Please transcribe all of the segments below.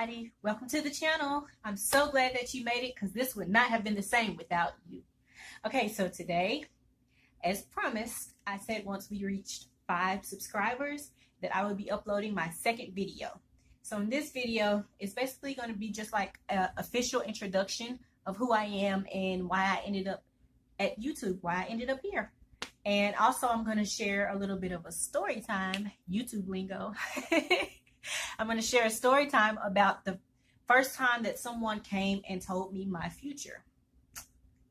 everybody. Welcome to the channel. I'm so glad that you made it because this would not have been the same without you. Okay, so today, as promised, I said once we reached 5 subscribers that I would be uploading my second video. So in this video, it's basically going to be just like an official introduction of who I am and why I ended up at YouTube, why I ended up here. And also I'm going to share a little bit of a story time, YouTube lingo. I'm going to share a story time about the first time that someone came and told me my future.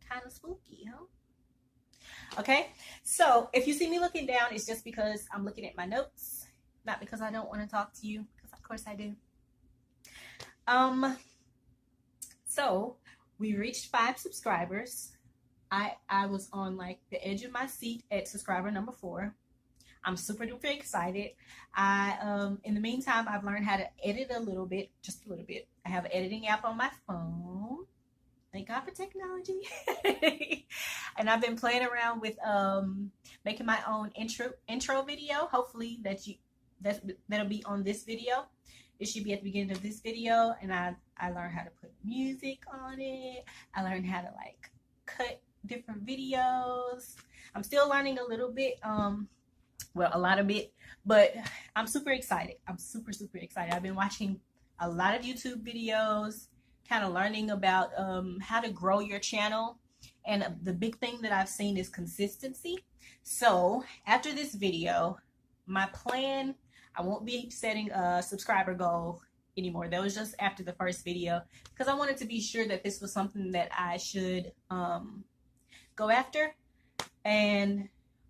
Kind of spooky, huh? Okay, so if you see me looking down, it's just because I'm looking at my notes, not because I don't want to talk to you, because of course I do. So we reached 5 subscribers. I was on like the edge of my seat at subscriber number 4. I'm super duper excited. In the meantime, I've learned how to edit a little bit, just a little bit. I have an editing app on my phone. Thank God for technology. And I've been playing around with making my own intro video. Hopefully that'll be on this video. It should be at the beginning of this video. And I learned how to put music on it. I learned how to like cut different videos. I'm still learning a little bit. Well, a lot of it, but I'm super excited. I'm super excited. I've been watching a lot of YouTube videos, kind of learning about how to grow your channel. And the big thing that I've seen is consistency. So after this video, my plan, I won't be setting a subscriber goal anymore. That was just after the first video because I wanted to be sure that this was something that I should go after. And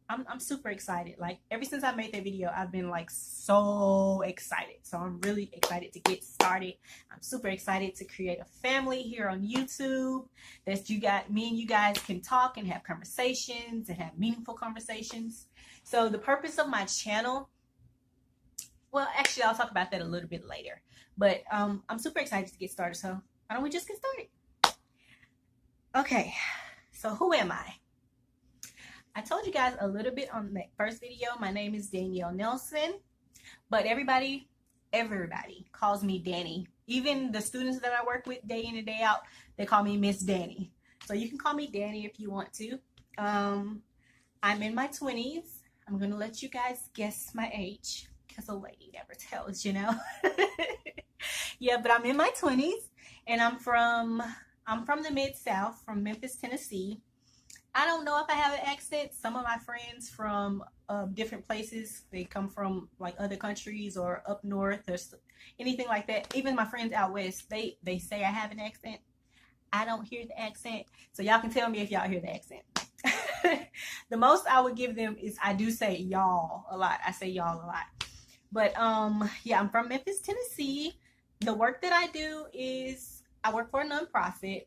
I'm super excited. Like ever since I made that video, I've been like so excited. So I'm really excited to get started. I'm super excited to create a family here on YouTube that me and you guys can talk and have conversations and have meaningful conversations. So the purpose of my channel, well, actually I'll talk about that a little bit later, but I'm super excited to get started. So why don't we just get started? Okay, so who am I? I told you guys a little bit on that first video. My name is Danielle Nelson, but everybody calls me Danny. Even the students that I work with day in and day out, they call me Miss Danny. So you can call me Danny if you want to. I'm in my 20s. I'm going to let you guys guess my age because a lady never tells, you know. Yeah, but I'm in my 20s and I'm from the Mid-South, from Memphis, Tennessee. I don't know if I have an accent. Some of my friends from different places, they come from like other countries or up north or anything like that. Even my friends out west, they say I have an accent. I don't hear the accent. So y'all can tell me if y'all hear the accent. The most I would give them is I do say y'all a lot. I say y'all a lot. But yeah, I'm from Memphis, Tennessee. The work that I do is I work for a nonprofit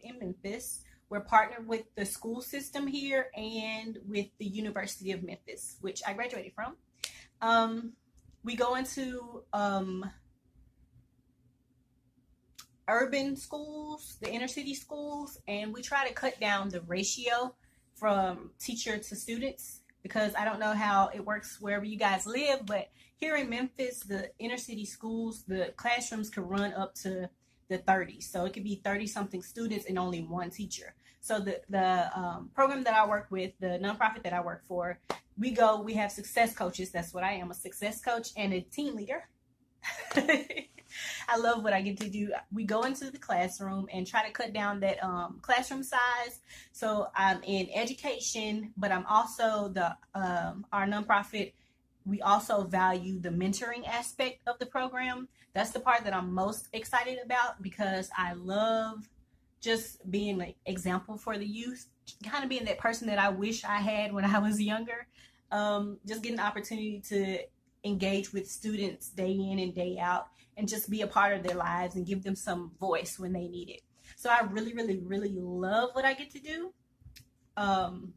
in Memphis. We're partnered with the school system here and with the University of Memphis, which I graduated from. We go into urban schools, the inner city schools, and we try to cut down the ratio from teacher to students because I don't know how it works wherever you guys live, but here in Memphis, the inner city schools, the classrooms can run up to the 30s. So it could be 30-something students and only one teacher. So the program that I work with, the nonprofit that I work for, we have success coaches. That's what I am, a success coach and a team leader. I love what I get to do. We go into the classroom and try to cut down that classroom size. So I'm in education, but I'm also our nonprofit. We also value the mentoring aspect of the program. That's the part that I'm most excited about because I love just being an example for the youth, kind of being that person that I wish I had when I was younger. Just getting the opportunity to engage with students day in and day out and just be a part of their lives and give them some voice when they need it. So I really love what I get to do. I'm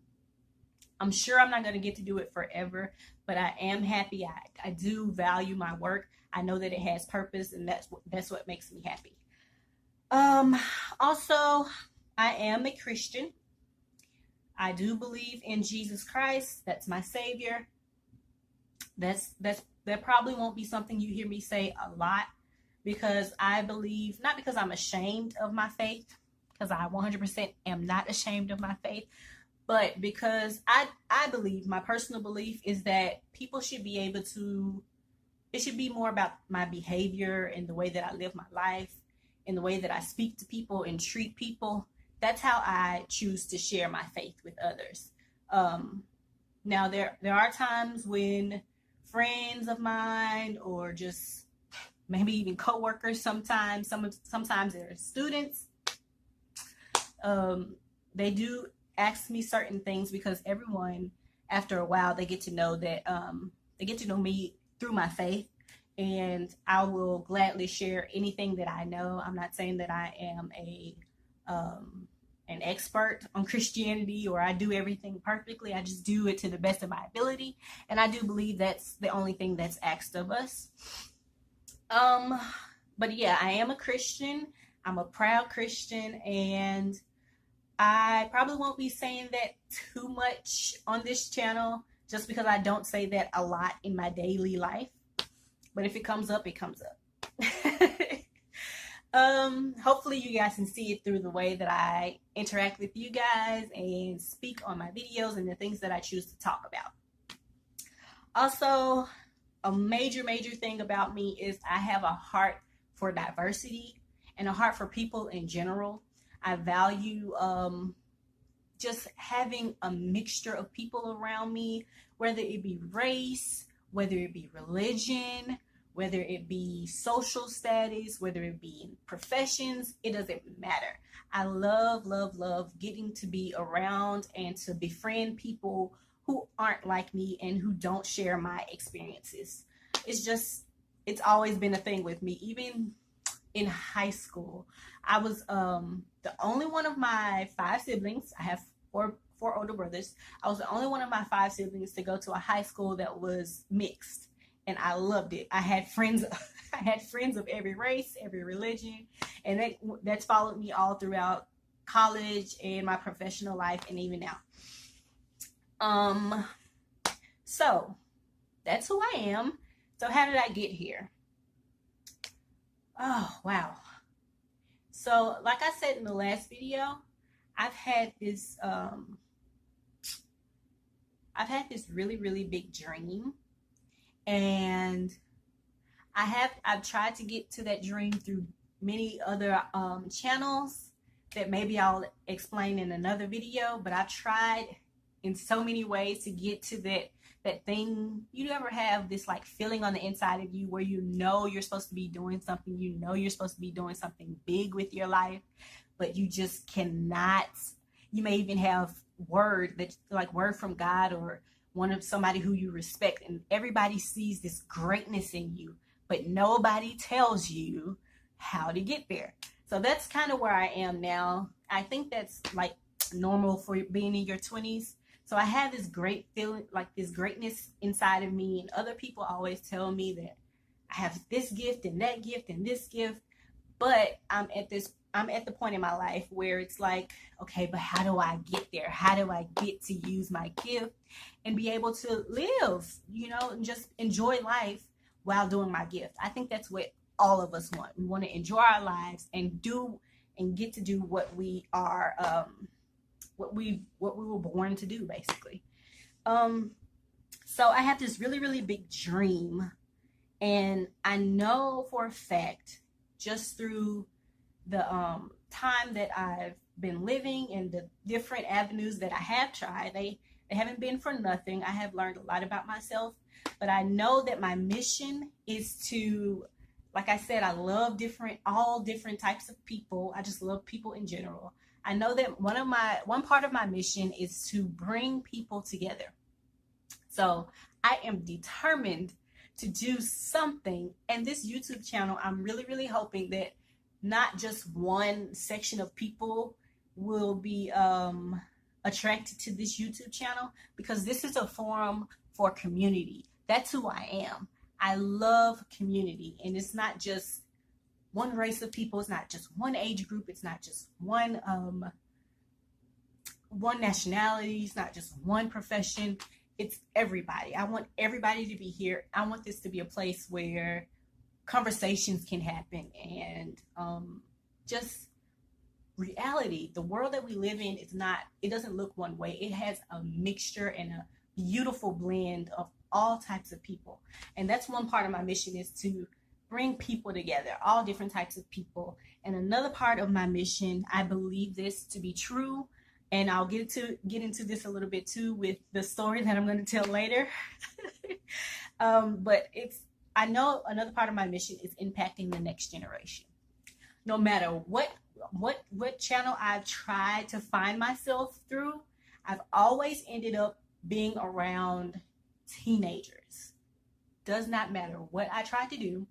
sure I'm not going to get to do it forever, but I am happy. I do value my work. I know that it has purpose, and that's what makes me happy. Also, I am a Christian. I do believe in Jesus Christ. That's my Savior. That probably won't be something you hear me say a lot because I believe, not because I'm ashamed of my faith, because I 100% am not ashamed of my faith, but because I believe, my personal belief is that people should be able to, it should be more about my behavior and the way that I live my life and the way that I speak to people and treat people. That's how I choose to share my faith with others. Now there are times when friends of mine, or just maybe even coworkers, sometimes they're students, they do ask me certain things, because everyone, after a while, they get to know that they get to know me through my faith, and I will gladly share anything that I know. I'm not saying that I am an expert on Christianity, or I do everything perfectly. I just do it to the best of my ability, and I do believe that's the only thing that's asked of us. But yeah, I am a Christian. I'm a proud Christian, and I probably won't be saying that too much on this channel, just because I don't say that a lot in my daily life. But if it comes up, it comes up. Hopefully you guys can see it through the way that I interact with you guys and speak on my videos and the things that I choose to talk about. Also, a major thing about me is I have a heart for diversity and a heart for people in general. I value just having a mixture of people around me, whether it be race, whether it be religion, whether it be social status, whether it be professions, it doesn't matter. I love getting to be around and to befriend people who aren't like me and who don't share my experiences. It's always been a thing with me. Even in high school, I was the only one of my 5 siblings. I have four older brothers. I was the only one of my 5 siblings to go to a high school that was mixed, and I loved it. I had friends of every race, every religion, and that's followed me all throughout college and my professional life, and even now. So that's who I am. So how did I get here? Oh, wow. So like I said in the last video, I've had this really big dream, and I've tried to get to that dream through many other channels that maybe I'll explain in another video, but I've tried in so many ways to get to that thing. You ever have this like feeling on the inside of you where you know you're supposed to be doing something, you know you're supposed to be doing something big with your life, but you just cannot. You may even have word from God or one of somebody who you respect, and everybody sees this greatness in you, but nobody tells you how to get there. So that's kind of where I am now. I think that's like normal for being in your 20s. So I have this great feeling, like this greatness inside of me, and other people always tell me that I have this gift and that gift and this gift, but I'm at the point in my life where it's like, okay, but how do I get there? How do I get to use my gift and be able to live, and just enjoy life while doing my gift? I think that's what all of us want. We want to enjoy our lives and get to do what we are, what we were born to do, basically. So I have this really big dream, and I know for a fact, just through the time that I've been living and the different avenues that I have tried, they haven't been for nothing. I have learned a lot about myself, but I know that my mission is to, like I said, I love all different types of people. I just love people in general. I know that one part of my mission is to bring people together. So I am determined to do something. And this YouTube channel, I'm really hoping that not just one section of people will be attracted to this YouTube channel, because this is a forum for community. That's who I am. I love community, and it's not just one race of people. It's not just one age group. It's not just one nationality. It's not just one profession. It's everybody. I want everybody to be here. I want this to be a place where conversations can happen, and just reality. The world that we live in is not, it doesn't look one way. It has a mixture and a beautiful blend of all types of people. And that's one part of my mission, is to bring people together, all different types of people. And another part of my mission, I believe this to be true, and I'll get into this a little bit too with the story that I'm going to tell later. But I know another part of my mission is impacting the next generation. No matter what channel I've tried to find myself through, I've always ended up being around teenagers. Does not matter what I try to do,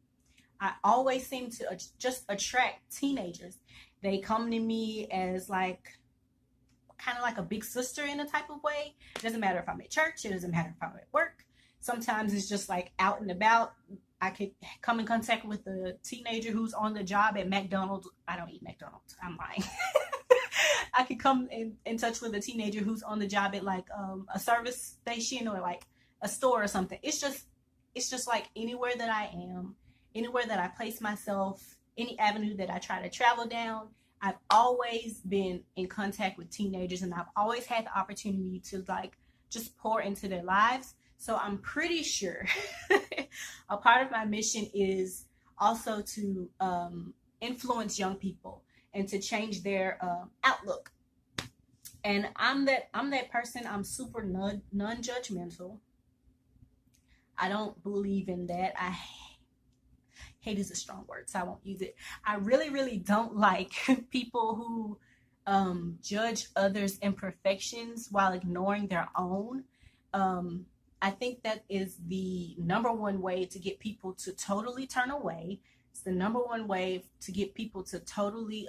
I always seem to just attract teenagers. They come to me as like kind of like a big sister in a type of way. It doesn't matter if I'm at church, it doesn't matter if I'm at work. Sometimes it's just like out and about. I could come in contact with a teenager who's on the job at McDonald's. I don't eat McDonald's, I'm lying. I could come in touch with a teenager who's on the job at like a service station or like a store or something. It's just like anywhere that I am, anywhere that I place myself, any avenue that I try to travel down, I've always been in contact with teenagers, and I've always had the opportunity to like just pour into their lives. So I'm pretty sure a part of my mission is also to influence young people and to change their outlook. And I'm that person. I'm super non-judgmental. I don't believe in that. Hate is a strong word, so I won't use it. I really, really don't like people who judge others' imperfections while ignoring their own. I think that is the number one way to get people to totally turn away. It's the number one way to get people to totally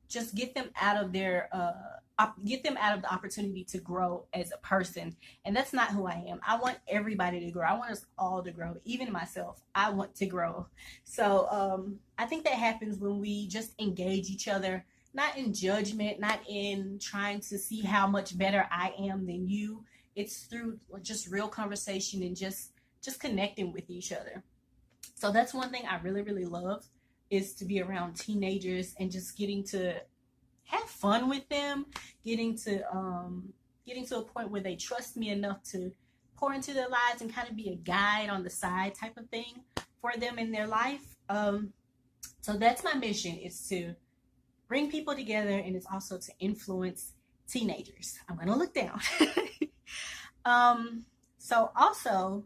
just get them out of their get them out of the opportunity to grow as a person. And that's not who I am. I want everybody to grow. I want us all to grow, even myself. I want to grow. So I think that happens when we just engage each other, not in judgment, not in trying to see how much better I am than you. It's through just real conversation and just connecting with each other. So that's one thing I really, really love, is to be around teenagers and just getting to have fun with them, getting to a point where they trust me enough to pour into their lives and kind of be a guide on the side type of thing for them in their life. So that's my mission, is to bring people together, and it's also to influence teenagers. I'm gonna look down. So also,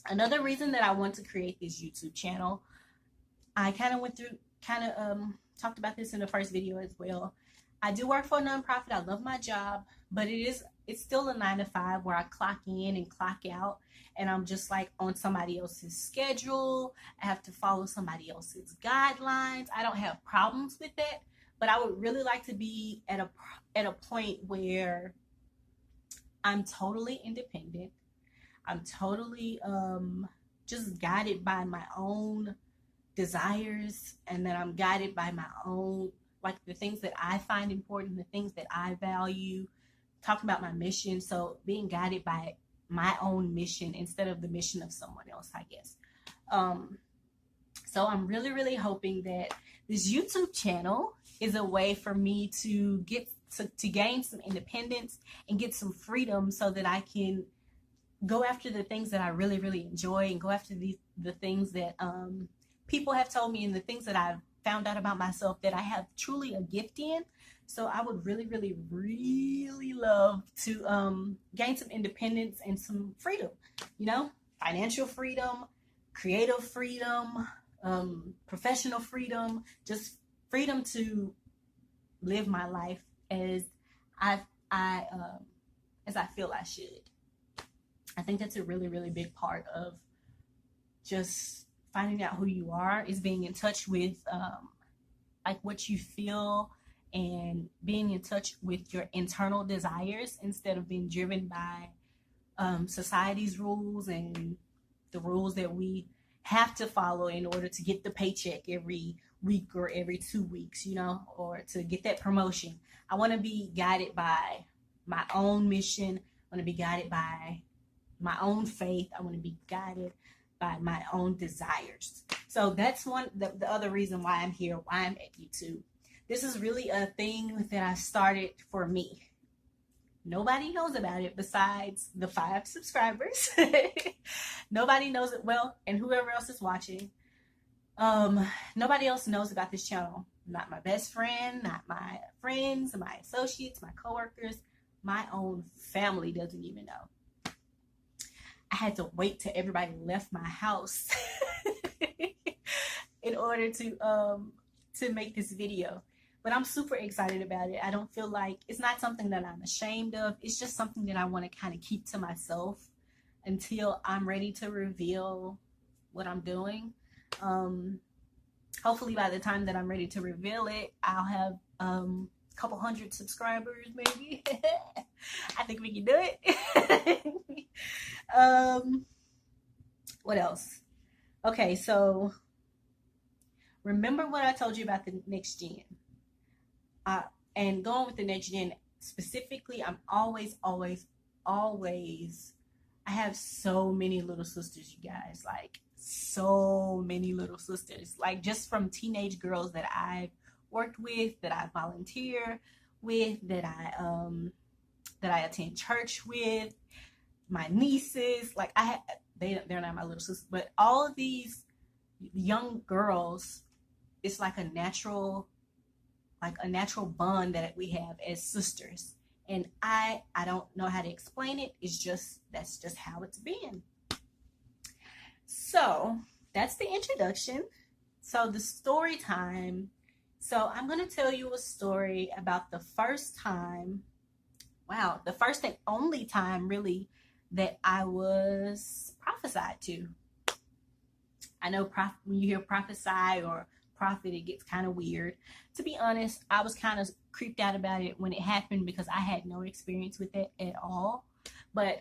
another reason that I want to create this YouTube channel, I talked about this in the first video as well. I do work for a nonprofit. I love my job, but it's still a 9-to-5 where I clock in and clock out, and I'm just like on somebody else's schedule. I have to follow somebody else's guidelines. I don't have problems with that, but I would really like to be at a point where I'm totally independent. I'm totally just guided by my own desires, and then I'm guided by my own, like the things that I find important, the things that I value. Talking about my mission, so being guided by my own mission instead of the mission of someone else, I guess. So I'm really, really hoping that this YouTube channel is a way for me to get to gain some independence and get some freedom, so that I can go after the things that I really, really enjoy, and go after the things that people have told me, and the things that I've found out about myself that I have truly a gift in. So I would really, really, really love to gain some independence and some freedom, financial freedom, creative freedom, professional freedom, just freedom to live my life as I feel I should. I think that's a really, really big part of just finding out who you are, is being in touch with like what you feel, and being in touch with your internal desires instead of being driven by society's rules and the rules that we have to follow in order to get the paycheck every week or every 2 weeks, or to get that promotion. I want to be guided by my own mission. I want to be guided by my own faith. I want to be guided by by my own desires. So that's the other reason why I'm here, why I'm at YouTube. This is really a thing that I started for me. Nobody knows about it besides the 5 subscribers. Nobody knows it, well, and whoever else is watching. Nobody else knows about this channel. Not my best friend, not my friends, my associates, my coworkers, my own family doesn't even know. I had to wait till everybody left my house in order to make this video. But I'm super excited about it. I don't feel like it's not something that I'm ashamed of. It's just something that I want to kind of keep to myself until I'm ready to reveal what I'm doing. Hopefully by the time that I'm ready to reveal it, I'll have a couple hundred subscribers maybe. I think we can do it. What else? Okay, so remember what I told you about the next gen. And going with the next gen specifically, I'm always, I have so many little sisters, you guys, like so many little sisters, like just from teenage girls that I've worked with, that I volunteer with, that I attend church with, my nieces, like they're not my little sisters, but all of these young girls, it's like a natural bond that we have as sisters. And I don't know how to explain it. It's just, that's just how it's been. So that's the introduction. So the story time. So I'm going to tell you a story about the first time, the first and only time really that I was prophesied to. I know when you hear prophesy or prophet, it gets kind of weird. To be honest, I was kind of creeped out about it when it happened because I had no experience with it at all. But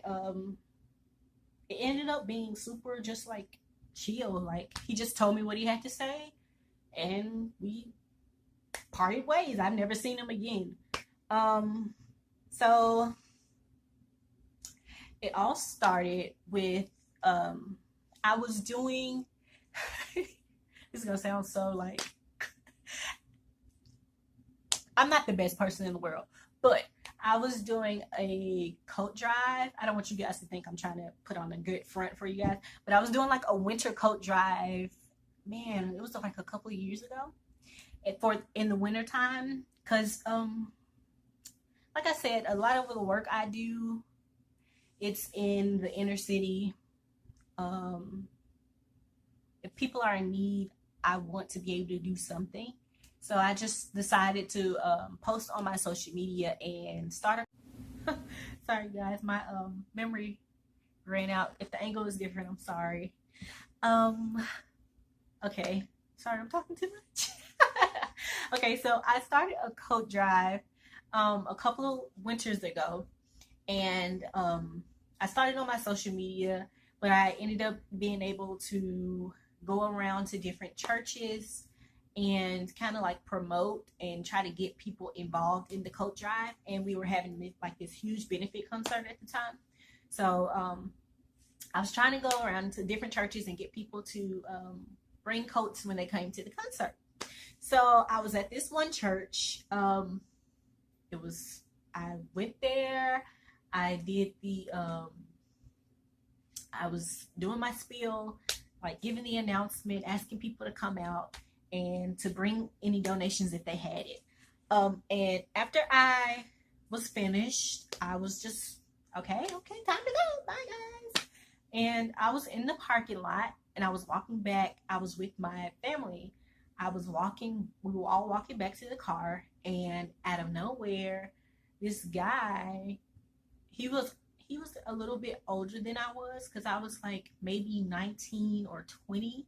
it ended up being super just like chill. Like he just told me what he had to say and we parted ways. I've never seen him again. So it all started with I was doing this is gonna sound so like I'm not the best person in the world, but I was doing a coat drive. I don't want you guys to think I'm trying to put on a good front for you guys, but I was doing like a winter coat drive. Man, it was like a couple of years ago in the winter time, because like I said, a lot of the work I do, it's in the inner city. If people are in need, I want to be able to do something. So I just decided to post on my social media and start sorry guys, my memory ran out. If the angle is different, I'm sorry. Okay, sorry, I'm talking too much. Okay, so I started a coat drive a couple of winters ago, and I started on my social media, but I ended up being able to go around to different churches and kind of like promote and try to get people involved in the coat drive. And we were having this huge benefit concert at the time. So I was trying to go around to different churches and get people to bring coats when they came to the concert. So I was at this one church. I went there. I did I was doing my spiel, like giving the announcement, asking people to come out and to bring any donations if they had it. And after I was finished, I was just, okay, time to go, bye guys. And I was in the parking lot and I was walking back. I was with my family. We were all walking back to the car, and out of nowhere, this guy, he was a little bit older than I was, because I was like maybe 19 or 20.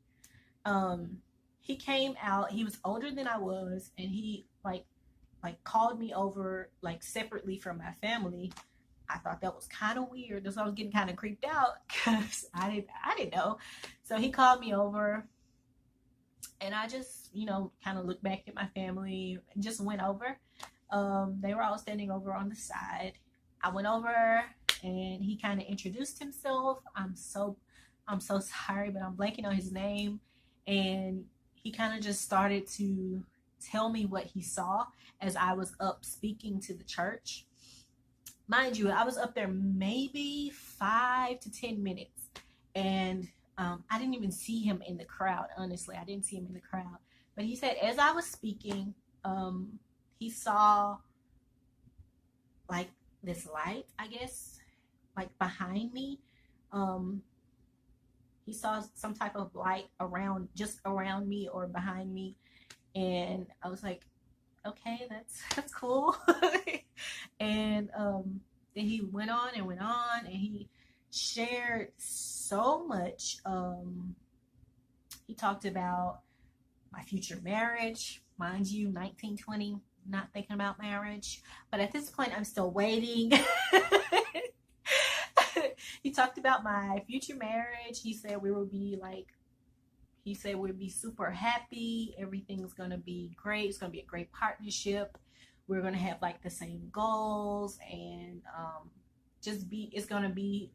He came out, he was older than I was, and he like called me over like separately from my family. I thought that was kind of weird. That's why I was getting kind of creeped out, because I didn't know. So he called me over, and I just, kind of looked back at my family and just went over. They were all standing over on the side. I went over and he kind of introduced himself. I'm so I'm so sorry, but I'm blanking on his name. And he kind of just started to tell me what he saw as I was up speaking to the church. Mind you, I was up there maybe 5 to 10 minutes, and I didn't even see him in the crowd. Honestly, I didn't see him in the crowd. But he said, as I was speaking, he saw like this light, I guess, like behind me. Um, he saw some type of light around, just around me or behind me, and I was like, okay, that's cool. And then he went on and went on, and he shared so much. He talked about my future marriage, mind you, 1920, not thinking about marriage, but at this point I'm still waiting. He talked about my future marriage. He said we will be like, he said we'll be super happy, everything's going to be great, it's going to be a great partnership, we're going to have like the same goals, and just be, it's going to be,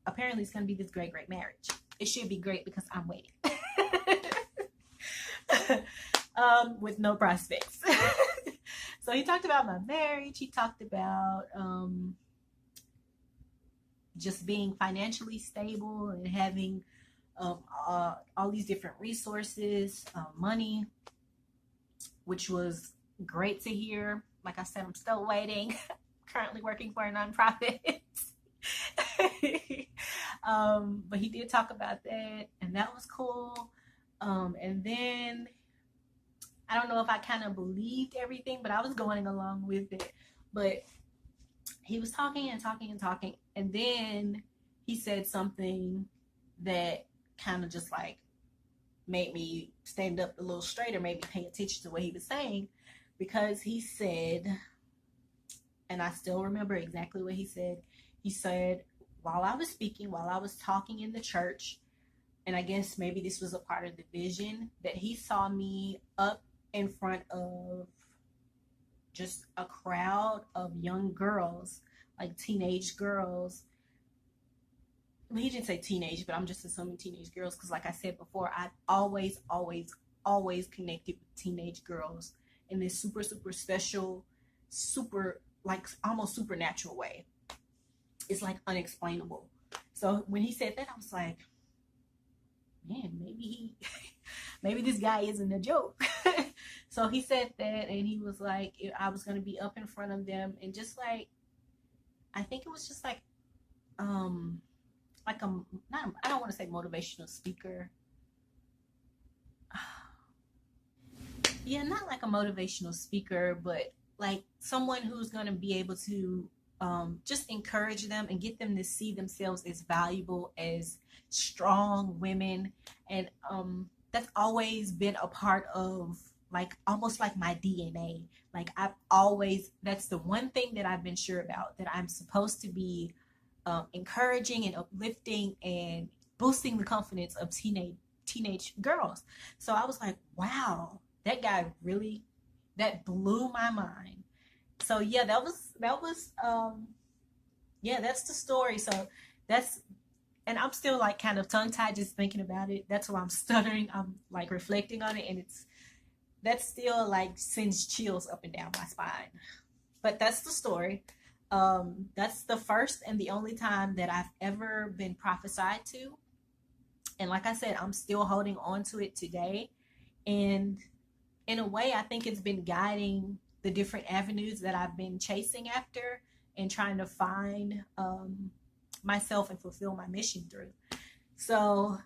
apparently it's going to be this great marriage. It should be great because I'm waiting. With no prospects. So he talked about my marriage. He talked about just being financially stable and having all these different resources, money, which was great to hear. Like I said, I'm still waiting. Currently working for a nonprofit. But he did talk about that, and that was cool. And then I don't know if I kind of believed everything, but I was going along with it. But he was talking and talking and talking, and then he said something that kind of just like made me stand up a little straighter, made me pay attention to what he was saying, because he said, and I still remember exactly what he said. He said, while I was speaking, while I was talking in the church, and I guess maybe this was a part of the vision, that he saw me up in front of just a crowd of young girls, like teenage girls. Well, he didn't say teenage, but I'm just assuming teenage girls, because like I said before, I've always connected with teenage girls in this super special, super, like almost supernatural way. It's like unexplainable. So when he said that, I was like, man, maybe this guy isn't a joke. So he said that, and he was like, I was going to be up in front of them, and just like, I think it was just like a, not, I don't want to say motivational speaker. Yeah, not like a motivational speaker, but like someone who's going to be able to just encourage them and get them to see themselves as valuable, as strong women. And that's always been a part of, like, almost like my DNA. Like, I've always, that's the one thing that I've been sure about, that I'm supposed to be encouraging and uplifting and boosting the confidence of teenage girls. So I was like, wow, that guy really, that blew my mind. So yeah, that was yeah, that's the story. So that's, and I'm still like kind of tongue tied just thinking about it. That's why I'm stuttering. I'm like reflecting on it, and that's still like sends chills up and down my spine. But that's the story. That's the first and the only time that I've ever been prophesied to. And like I said, I'm still holding on to it today. And in a way, I think it's been guiding the different avenues that I've been chasing after and trying to find myself and fulfill my mission through. So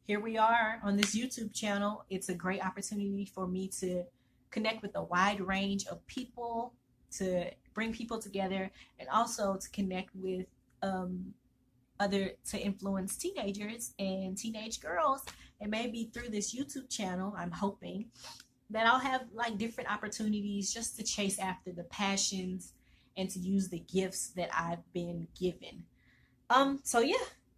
here we are on this YouTube channel. It's a great opportunity for me to connect with a wide range of people, to bring people together, and also to connect with to influence teenagers and teenage girls. And maybe through this YouTube channel, I'm hoping that I'll have like different opportunities just to chase after the passions and to use the gifts that I've been given. So yeah,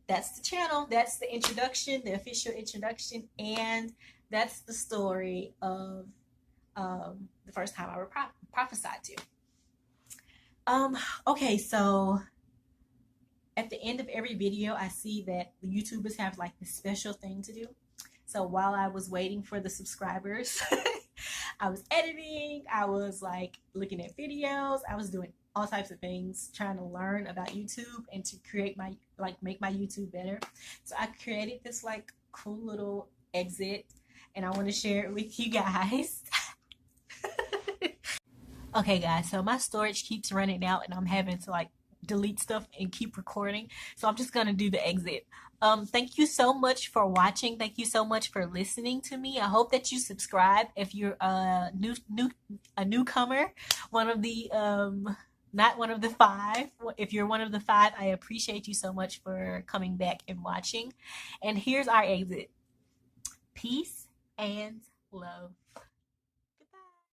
that's the channel. That's the introduction, the official introduction, and that's the story of the first time I was prophesied to. Okay, so at the end of every video, I see that the YouTubers have like this special thing to do. So while I was waiting for the subscribers, I was editing, I was like looking at videos, I was doing all types of things, trying to learn about YouTube and to create my, like, make my YouTube better. So I created this like cool little exit, and I want to share it with you guys. Okay guys, so my storage keeps running out and I'm having to like delete stuff and keep recording. So I'm just gonna do the exit. Thank you so much for watching. Thank you so much for listening to me. I hope that you subscribe if you're a newcomer, one of the not one of the five. If you're one of the five, I appreciate you so much for coming back and watching. And here's our exit. Peace and love.